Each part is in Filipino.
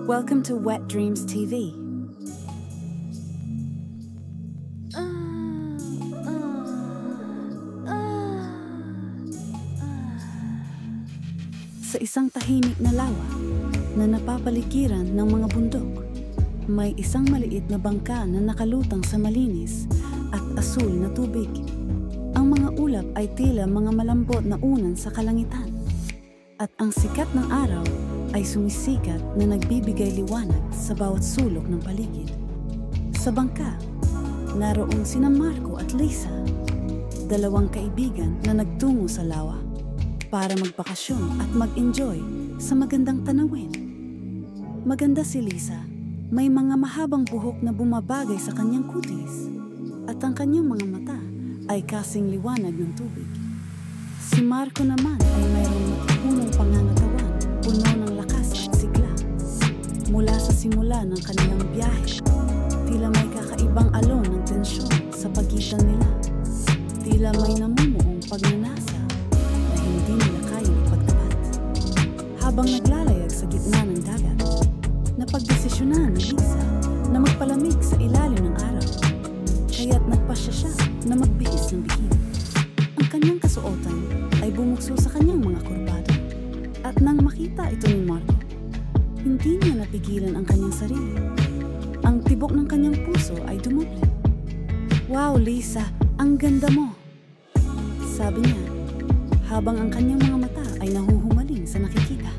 Welcome to Wet Dreams TV. Sa isang tahimik na lawa na napapaligiran ng mga bundok, may isang maliit na bangka na nakalutang sa malinis at asul na tubig. Ang mga ulap ay tila mga malambot na unan sa kalangitan, at ang sikat ng araw ay sumisikat na nagbibigay liwanag sa bawat sulok ng paligid. Sa bangka, naroon sina Marco at Lisa, dalawang kaibigan na nagtungo sa lawa para magbakasyon at mag-enjoy sa magandang tanawin. Maganda si Lisa, may mga mahabang buhok na bumabagay sa kanyang kutis, at ang kanyang mga mata ay kasing liwanag ng tubig. Si Marco naman ay mayroong matupunong pangangatawan, puno ng lakas at sigla. Mula sa simula ng kanilang biyahe, tila may kakaibang alon ng tensyon sa pagitan nila. Tila may namumuong pagnanasa na hindi nila kayang ipagtapat. Habang naglalayag sa gitna ng dagat, napagdesisyonan ni Lisa na magpalamig sa ilalim ng araw, kaya't nagpasya siya na magbihis ng bikini. Ang kanyang kasuotan ay bumukso sa kanyang mga kurbado, at nang makita ito ni Marco, hindi niya napigilan ang kanyang sarili. Ang tibok ng kanyang puso ay dumoble. "Wow, Lisa, ang ganda mo!" sabi niya, habang ang kanyang mga mata ay nahuhumaling sa nakikita.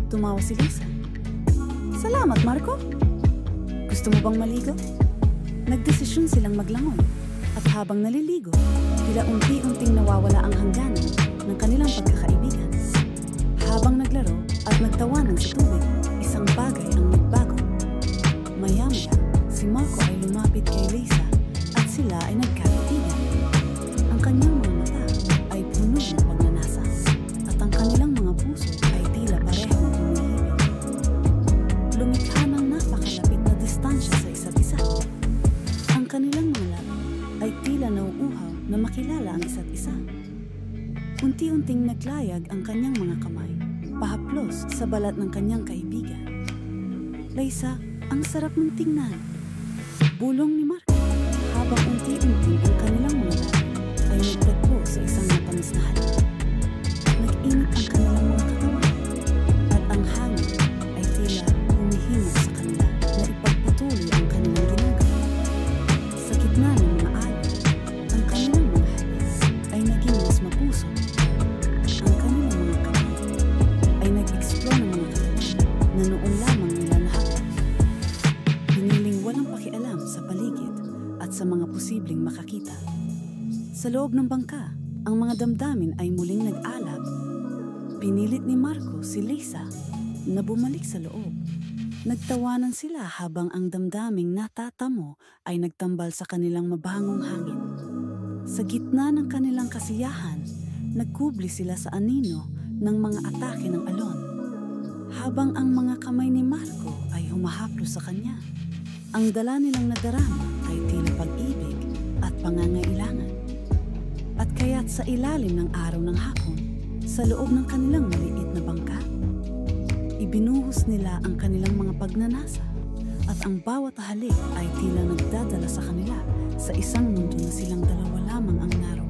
Tumawa si Lisa. "Salamat, Marco! Gusto mo bang maligo?" Nagdesisyon silang maglangoy, at habang naliligo, tila unti-unting nawawala ang hangganan ng kanilang pagkakaibigan. Habang naglaro at nagtawanan sa tubig, isang bagay ang nagbago. Maya-maya, si Marco ay lumapit kay Lisa at sila ay nagkakaibigan. Ang kanyang mga mata ay puno ng pagnanasa, at ang kanilang mga puso ay tila parehong humihibig. Lumikha ng napakalapit na distansya sa isa't isa. Ang kanilang mga labi ay tila nauuhaw na makilala ang isa't isa. Unti-unting naglayag ang kanyang mga kamay, pahaplos sa balat ng kanyang kaibigan. "Lisa, ang sarap mong tingnan," bulong ni Marco, habang unti-unting ang kanilang mga labi ay nagtagpo sa isang matamis na halik. Nag-init ang kanilang mga katawan, at ang hangin ay tila humihimok sa kanila na ipagpatuloy ang kanilang ginagawa. Sa gitna ng mga alon, ang kanilang mga halik ay naging mas mapuso. Ang kanilang mga kamay ay nag-explore ng mga katawan na noon lamang nila nahapos. Piniling walang pakialam sa paligid at sa mga posibleng makakita. Sa loob ng bangka, ang mga damdamin ay muling nag-alab. Pinilit ni Marco si Lisa na bumalik sa loob. Nagtawanan sila habang ang damdaming natatamo ay nagtambal sa kanilang mabangong hangin. Sa gitna ng kanilang kasiyahan, nagkubli sila sa anino ng mga atake ng alon, habang ang mga kamay ni Marco ay humahaplos sa kanya. Ang dala nilang nadarama ay tila pag-ibig at pangangailangan. At kaya't sa ilalim ng araw ng hapon, sa loob ng kanilang maliit na bangka, ibinuhos nila ang kanilang mga pagnanasa, at ang bawat halik ay tila nagdadala sa kanila sa isang mundo na silang dalawa lamang ang naroon.